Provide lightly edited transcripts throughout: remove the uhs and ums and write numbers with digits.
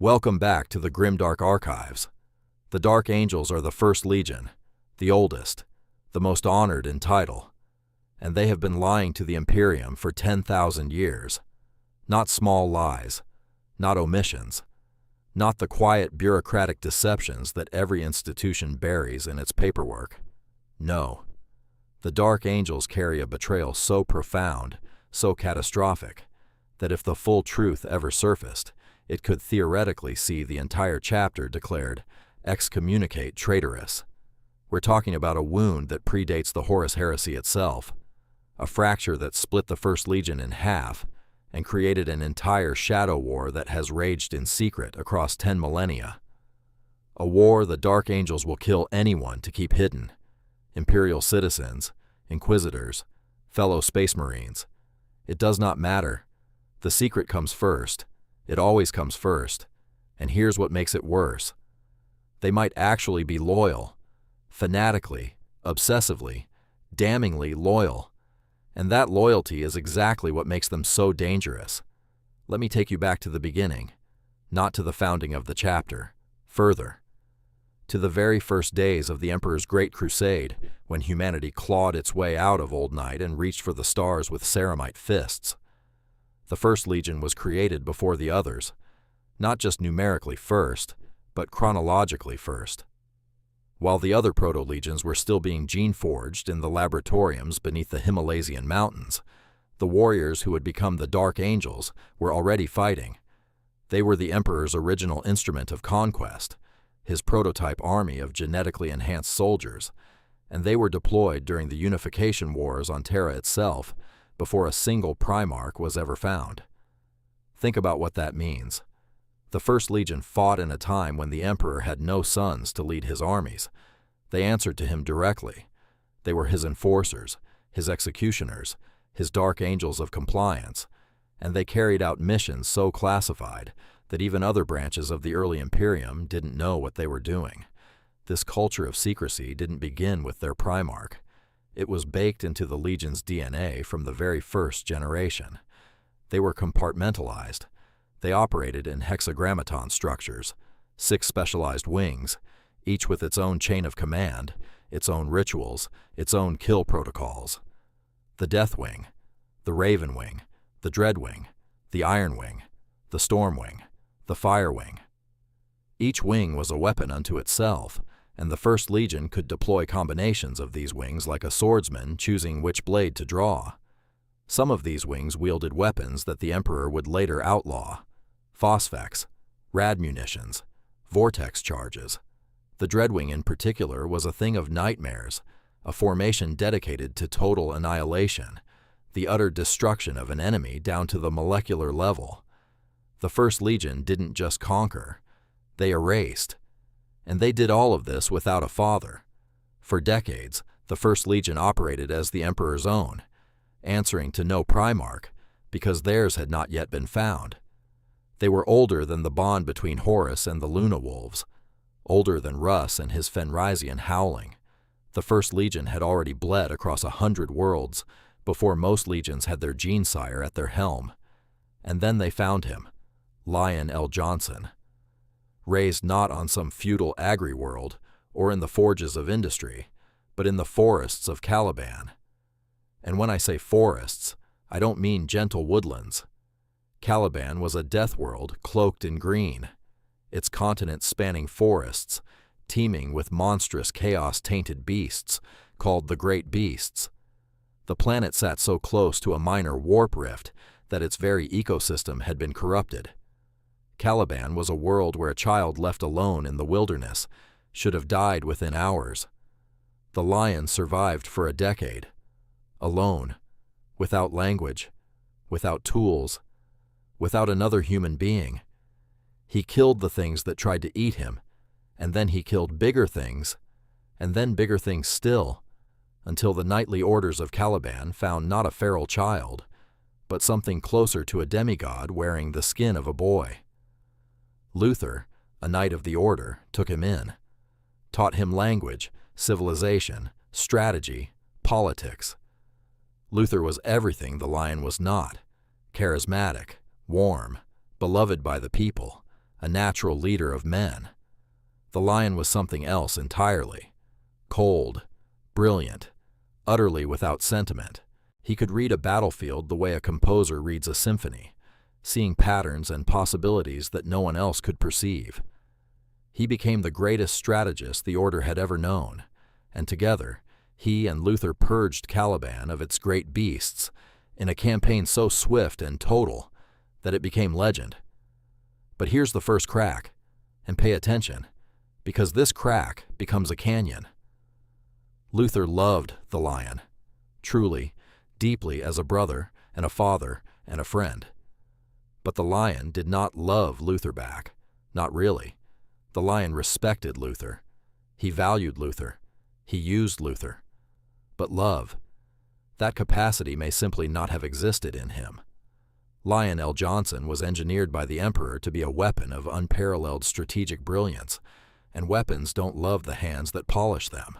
Welcome back to the Grimdark Archives. The Dark Angels are the First Legion, the oldest, the most honored in title, and they have been lying to the Imperium for 10,000 years. Not small lies, not omissions, not the quiet bureaucratic deceptions that every institution buries in its paperwork. No. The Dark Angels carry a betrayal so profound, so catastrophic, that if the full truth ever surfaced, it could theoretically see the entire chapter declared Excommunicate Traitoris. We're talking about a wound that predates the Horus Heresy itself, a fracture that split the First Legion in half and created an entire shadow war that has raged in secret across 10 millennia. A war the Dark Angels will kill anyone to keep hidden. Imperial citizens, inquisitors, fellow space marines. It does not matter. The secret comes first. It always comes first. And here's what makes it worse. They might actually be loyal. Fanatically, obsessively, damningly loyal. And that loyalty is exactly what makes them so dangerous. Let me take you back to the beginning, not to the founding of the chapter. Further, to the very first days of the Emperor's Great Crusade, when humanity clawed its way out of Old Night and reached for the stars with ceramite fists. The First Legion was created before the others, not just numerically first, but chronologically first. While the other proto-legions were still being gene-forged in the laboratoriums beneath the Himalayan mountains, the warriors who would become the Dark Angels were already fighting. They were the Emperor's original instrument of conquest, his prototype army of genetically enhanced soldiers, and they were deployed during the Unification Wars on Terra itself, before a single Primarch was ever found. Think about what that means. The First Legion fought in a time when the Emperor had no sons to lead his armies. They answered to him directly. They were his enforcers, his executioners, his Dark Angels of compliance, and they carried out missions so classified that even other branches of the early Imperium didn't know what they were doing. This culture of secrecy didn't begin with their Primarch. It was baked into the Legion's DNA from the very first generation. They were compartmentalized. They operated in hexagrammaton structures, 6 specialized wings, each with its own chain of command, its own rituals, its own kill protocols. The Deathwing, the Ravenwing, the Dreadwing, the Ironwing, the Stormwing, the Firewing. Each wing was a weapon unto itself, and the First Legion could deploy combinations of these wings like a swordsman choosing which blade to draw. Some of these wings wielded weapons that the Emperor would later outlaw: phosphex, rad munitions, vortex charges. The Dreadwing in particular was a thing of nightmares, a formation dedicated to total annihilation, the utter destruction of an enemy down to the molecular level. The First Legion didn't just conquer, they erased. And they did all of this without a father. For decades, the First Legion operated as the Emperor's own, answering to no Primarch, because theirs had not yet been found. They were older than the bond between Horus and the Luna Wolves, older than Russ and his Fenrisian howling. The First Legion had already bled across 100 worlds before most legions had their gene-sire at their helm. And then they found him, Lion L. Johnson. Raised not on some feudal agri-world or in the forges of industry, but in the forests of Caliban. And when I say forests, I don't mean gentle woodlands. Caliban was a death world cloaked in green, its continent spanning forests, teeming with monstrous chaos-tainted beasts called the Great Beasts. The planet sat so close to a minor warp rift that its very ecosystem had been corrupted. Caliban was a world where a child left alone in the wilderness should have died within hours. The lion survived for a decade, alone, without language, without tools, without another human being. He killed the things that tried to eat him, and then he killed bigger things, and then bigger things still, until the knightly orders of Caliban found not a feral child, but something closer to a demigod wearing the skin of a boy. Luther, a knight of the order, took him in, taught him language, civilization, strategy, politics. Luther was everything the lion was not: charismatic, warm, beloved by the people, a natural leader of men. The lion was something else entirely. Cold, brilliant, utterly without sentiment. He could read a battlefield the way a composer reads a symphony, seeing patterns and possibilities that no one else could perceive. He became the greatest strategist the Order had ever known, and together, he and Luther purged Caliban of its great beasts in a campaign so swift and total that it became legend. But here's the first crack, and pay attention, because this crack becomes a canyon. Luther loved the lion, truly, deeply as a brother and a father and a friend. But the lion did not love Luther back, not really. The lion respected Luther. He valued Luther. He used Luther. But love, that capacity may simply not have existed in him. Lionel Johnson was engineered by the Emperor to be a weapon of unparalleled strategic brilliance, and weapons don't love the hands that polish them.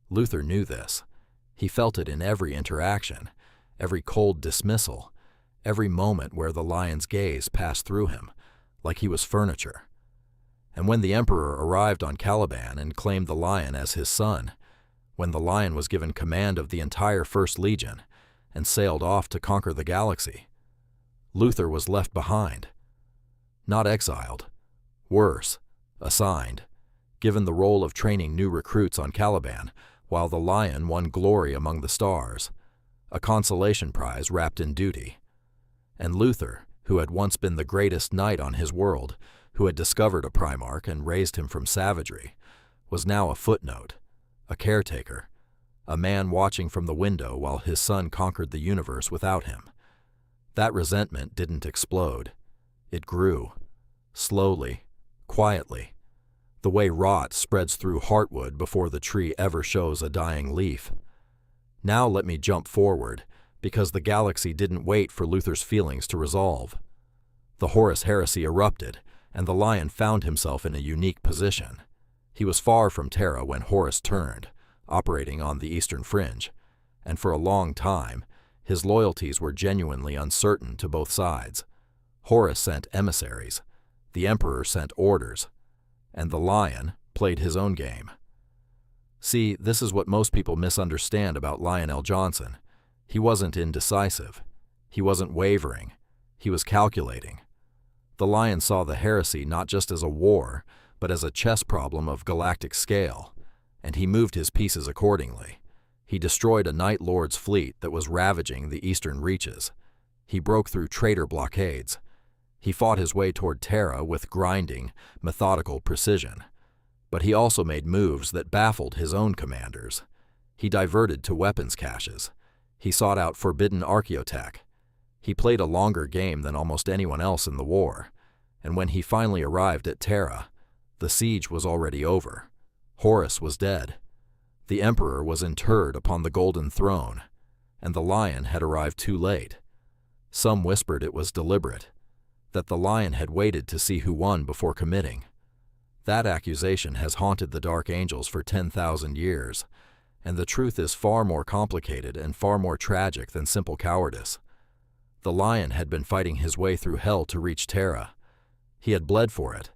Luther knew this. He felt it in every interaction, every cold dismissal, every moment where the lion's gaze passed through him, like he was furniture. And when the Emperor arrived on Caliban and claimed the lion as his son, when the lion was given command of the entire First Legion and sailed off to conquer the galaxy, Luther was left behind. Not exiled. Worse, assigned, given the role of training new recruits on Caliban, while the lion won glory among the stars, a consolation prize wrapped in duty. And Luther, who had once been the greatest knight on his world, who had discovered a Primarch and raised him from savagery, was now a footnote, a caretaker, a man watching from the window while his son conquered the universe without him. That resentment didn't explode. It grew, slowly, quietly, the way rot spreads through heartwood before the tree ever shows a dying leaf. Now let me jump forward, because the galaxy didn't wait for Luther's feelings to resolve. The Horus heresy erupted, and the lion found himself in a unique position. He was far from Terra when Horus turned, operating on the eastern fringe, and for a long time, his loyalties were genuinely uncertain to both sides. Horus sent emissaries, the Emperor sent orders, and the lion played his own game. See, this is what most people misunderstand about Lionel Johnson. He wasn't indecisive. He wasn't wavering. He was calculating. The lion saw the heresy not just as a war, but as a chess problem of galactic scale, and he moved his pieces accordingly. He destroyed a Night Lord's fleet that was ravaging the eastern reaches. He broke through traitor blockades. He fought his way toward Terra with grinding, methodical precision. But he also made moves that baffled his own commanders. He diverted to weapons caches. He sought out forbidden archaeotech. He played a longer game than almost anyone else in the war, and when he finally arrived at Terra, the siege was already over. Horus was dead. The Emperor was interred upon the Golden Throne, and the lion had arrived too late. Some whispered it was deliberate, that the lion had waited to see who won before committing. That accusation has haunted the Dark Angels for 10,000 years, and the truth is far more complicated and far more tragic than simple cowardice. The lion had been fighting his way through hell to reach Terra. He had bled for it.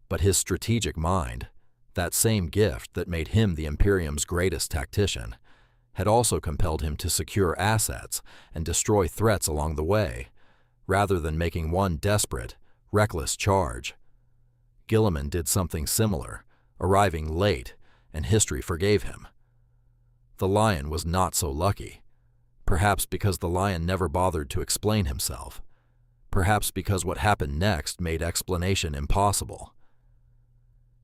But his strategic mind, that same gift that made him the Imperium's greatest tactician, had also compelled him to secure assets and destroy threats along the way, rather than making one desperate, reckless charge. Guilliman did something similar, arriving late, and history forgave him. The lion was not so lucky. Perhaps because the lion never bothered to explain himself. Perhaps because what happened next made explanation impossible.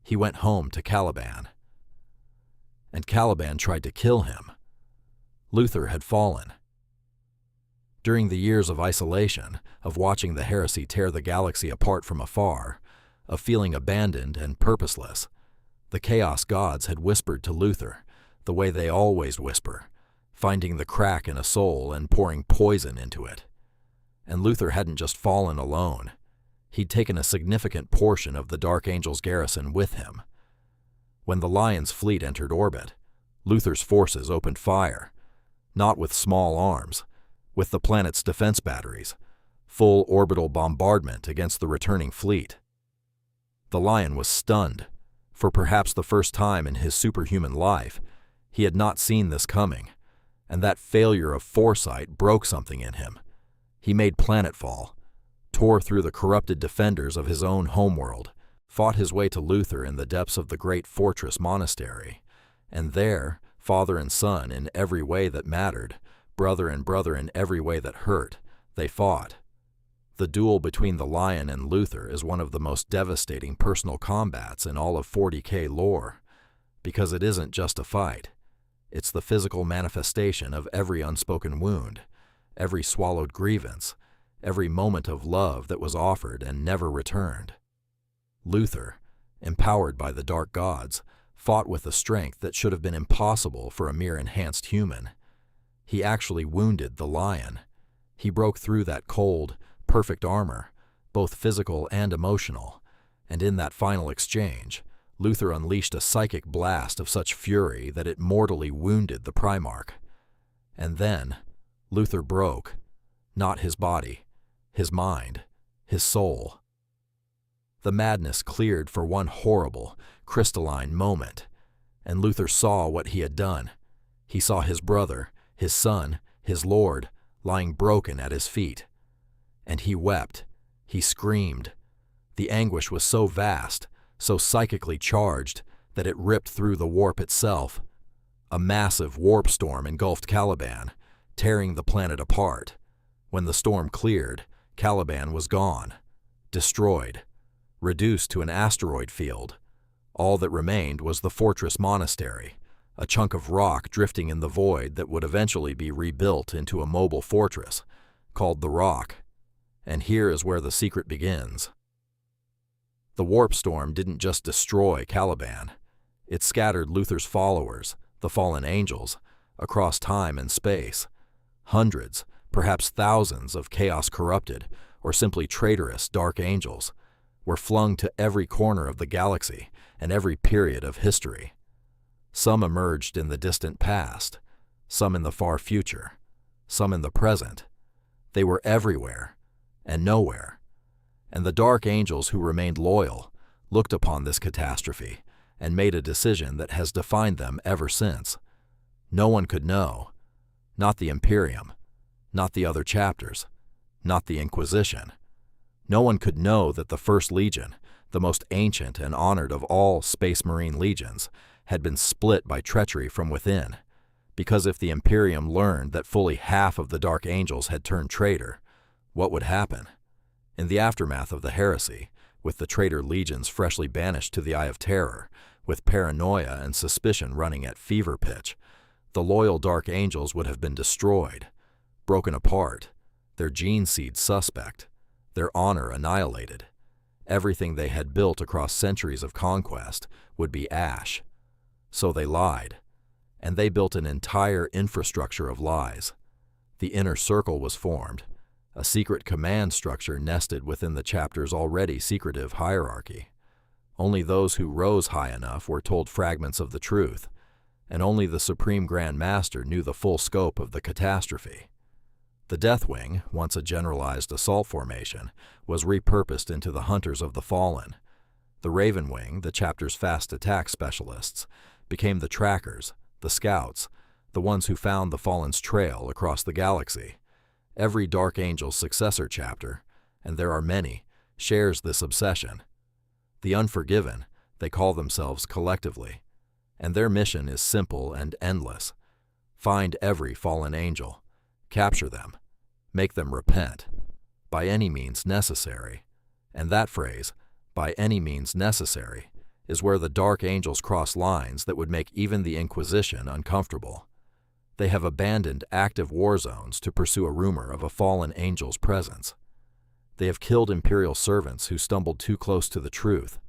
He went home to Caliban. And Caliban tried to kill him. Luther had fallen. During the years of isolation, of watching the heresy tear the galaxy apart from afar, of feeling abandoned and purposeless, the Chaos Gods had whispered to Luther, the way they always whisper, finding the crack in a soul and pouring poison into it. And Luther hadn't just fallen alone. He'd taken a significant portion of the Dark Angel's garrison with him. When the Lion's fleet entered orbit, Luther's forces opened fire, not with small arms, with the planet's defense batteries, full orbital bombardment against the returning fleet. The Lion was stunned. For perhaps the first time in his superhuman life, he had not seen this coming, and that failure of foresight broke something in him. He made planetfall, tore through the corrupted defenders of his own homeworld, fought his way to Luther in the depths of the great fortress monastery, and there, father and son in every way that mattered, brother and brother in every way that hurt, they fought. The duel between the Lion and Luther is one of the most devastating personal combats in all of 40K lore, because it isn't just a fight. It's the physical manifestation of every unspoken wound, every swallowed grievance, every moment of love that was offered and never returned. Luther, empowered by the dark gods, fought with a strength that should have been impossible for a mere enhanced human. He actually wounded the Lion. He broke through that cold, perfect armor, both physical and emotional, and in that final exchange, Luther unleashed a psychic blast of such fury that it mortally wounded the Primarch. And then, Luther broke, not his body, his mind, his soul. The madness cleared for one horrible, crystalline moment, and Luther saw what he had done. He saw his brother, his son, his Lord, lying broken at his feet. And he wept, he screamed. The anguish was so vast, so psychically charged, that it ripped through the warp itself. A massive warp storm engulfed Caliban, tearing the planet apart. When the storm cleared, Caliban was gone, destroyed, reduced to an asteroid field. All that remained was the fortress monastery, a chunk of rock drifting in the void that would eventually be rebuilt into a mobile fortress, called the Rock. And here is where the secret begins. The warp storm didn't just destroy Caliban. It scattered Luther's followers, the fallen angels, across time and space. Hundreds, perhaps thousands of chaos-corrupted, or simply traitorous dark angels, were flung to every corner of the galaxy and every period of history. Some emerged in the distant past, some in the far future, some in the present. They were everywhere and nowhere, and the dark angels who remained loyal looked upon this catastrophe and made a decision that has defined them ever since. No one could know, not the Imperium, not the other chapters, not the Inquisition. No one could know that the First Legion, the most ancient and honored of all Space Marine legions, had been split by treachery from within, because if the Imperium learned that fully half of the Dark Angels had turned traitor, what would happen? In the aftermath of the heresy, with the traitor legions freshly banished to the Eye of Terror, with paranoia and suspicion running at fever pitch, the loyal Dark Angels would have been destroyed, broken apart, their gene seed suspect, their honor annihilated. Everything they had built across centuries of conquest would be ash. So they lied, and they built an entire infrastructure of lies. The inner circle was formed, a secret command structure nested within the chapter's already secretive hierarchy. Only those who rose high enough were told fragments of the truth, and only the Supreme Grand Master knew the full scope of the catastrophe. The Deathwing, once a generalized assault formation, was repurposed into the Hunters of the Fallen. The Ravenwing, the chapter's fast attack specialists, became the Trackers, the Scouts, the ones who found the Fallen's trail across the galaxy. Every Dark Angel's successor chapter, and there are many, shares this obsession. The Unforgiven, they call themselves collectively, and their mission is simple and endless. Find every fallen angel, capture them, make them repent, by any means necessary. And that phrase, by any means necessary, is where the Dark Angels cross lines that would make even the Inquisition uncomfortable. They have abandoned active war zones to pursue a rumor of a fallen angel's presence. They have killed Imperial servants who stumbled too close to the truth.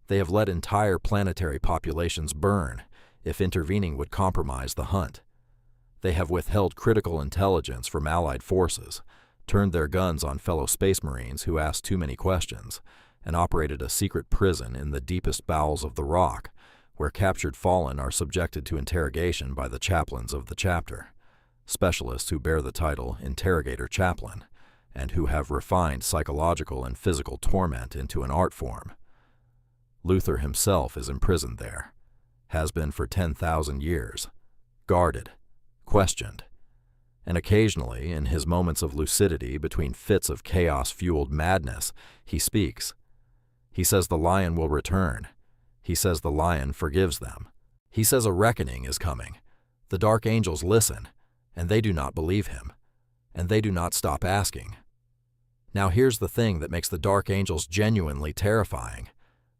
They have let entire planetary populations burn if intervening would compromise the hunt. They have withheld critical intelligence from Allied forces, turned their guns on fellow Space Marines who asked too many questions, and operated a secret prison in the deepest bowels of the Rock, where captured fallen are subjected to interrogation by the chaplains of the chapter, specialists who bear the title Interrogator Chaplain, and who have refined psychological and physical torment into an art form. Luther himself is imprisoned there, has been for 10,000 years, guarded, questioned, and occasionally, in his moments of lucidity between fits of chaos-fueled madness, he speaks. He says the lion will return. He says the lion forgives them. He says a reckoning is coming. The dark angels listen, and they do not believe him, and they do not stop asking. Now here's the thing that makes the dark angels genuinely terrifying.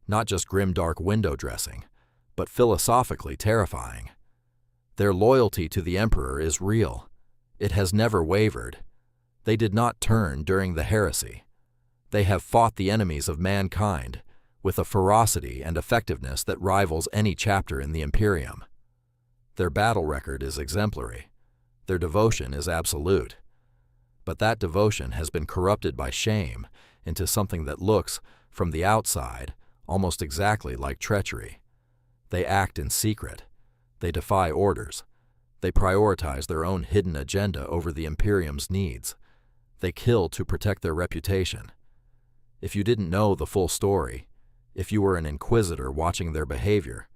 Not just grim-dark window dressing, but philosophically terrifying. Their loyalty to the Emperor is real. It has never wavered. They did not turn during the heresy. They have fought the enemies of mankind with a ferocity and effectiveness that rivals any chapter in the Imperium. Their battle record is exemplary. Their devotion is absolute. But that devotion has been corrupted by shame into something that looks, from the outside, almost exactly like treachery. They act in secret. They defy orders. They prioritize their own hidden agenda over the Imperium's needs. They kill to protect their reputation. If you didn't know the full story, if you were an inquisitor watching their behavior,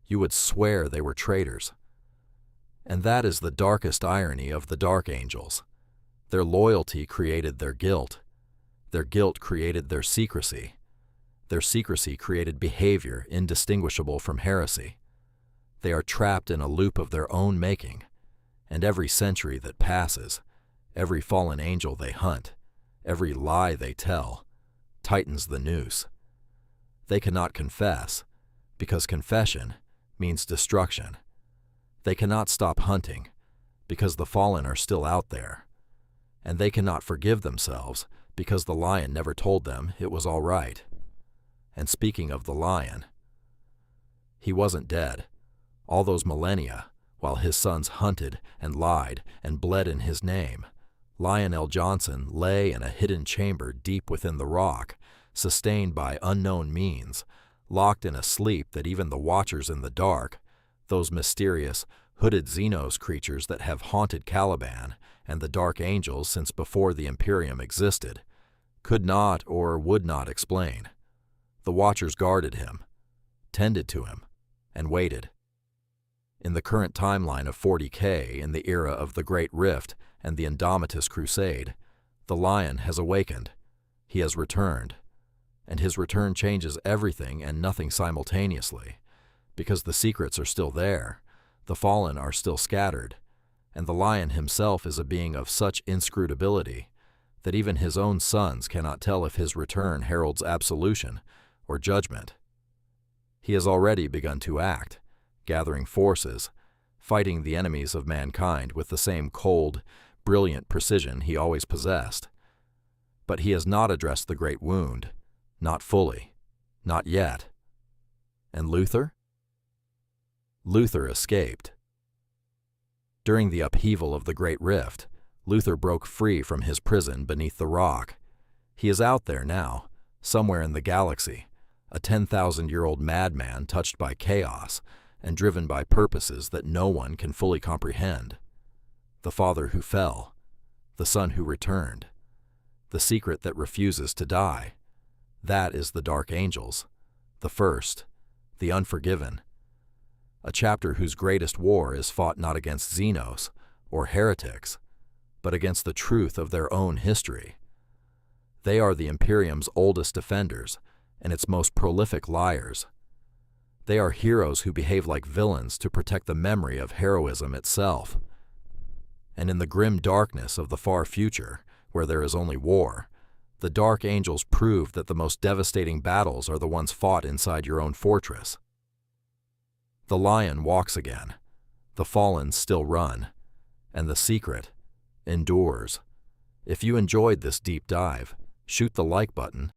you would swear they were traitors. And that is the darkest irony of the Dark Angels. Their loyalty created their guilt. Their guilt created their secrecy. Their secrecy created behavior indistinguishable from heresy. They are trapped in a loop of their own making, and every century that passes, every fallen angel they hunt, every lie they tell, tightens the noose. They cannot confess, because confession means destruction. They cannot stop hunting, because the fallen are still out there. And they cannot forgive themselves, because the lion never told them it was all right. And speaking of the lion, he wasn't dead. All those millennia, while his sons hunted and lied and bled in his name, Lionel Johnson lay in a hidden chamber deep within the rock, sustained by unknown means, locked in a sleep that even the Watchers in the Dark, those mysterious, hooded Xenos creatures that have haunted Caliban and the Dark Angels since before the Imperium existed, could not or would not explain. The Watchers guarded him, tended to him, and waited. In the current timeline of 40K, in the era of the Great Rift and the Adeptus Crusade, the Lion has awakened. He has returned. And his return changes everything and nothing simultaneously, because the secrets are still there, the fallen are still scattered, and the Lion himself is a being of such inscrutability that even his own sons cannot tell if his return heralds absolution or judgment. He has already begun to act, gathering forces, fighting the enemies of mankind with the same cold, brilliant precision he always possessed. But he has not addressed the great wound, not fully, not yet. And Luther? Luther escaped. During the upheaval of the Great Rift, Luther broke free from his prison beneath the rock. He is out there now, somewhere in the galaxy, a 10,000-year-old madman touched by chaos and driven by purposes that no one can fully comprehend. The father who fell, the son who returned, the secret that refuses to die. That is the Dark Angels, the first, the unforgiven. A chapter whose greatest war is fought not against Xenos or heretics, but against the truth of their own history. They are the Imperium's oldest defenders and its most prolific liars. They are heroes who behave like villains to protect the memory of heroism itself. And in the grim darkness of the far future, where there is only war, the Dark Angels prove that the most devastating battles are the ones fought inside your own fortress. The lion walks again, the fallen still run, and the secret endures. If you enjoyed this deep dive, shoot the like button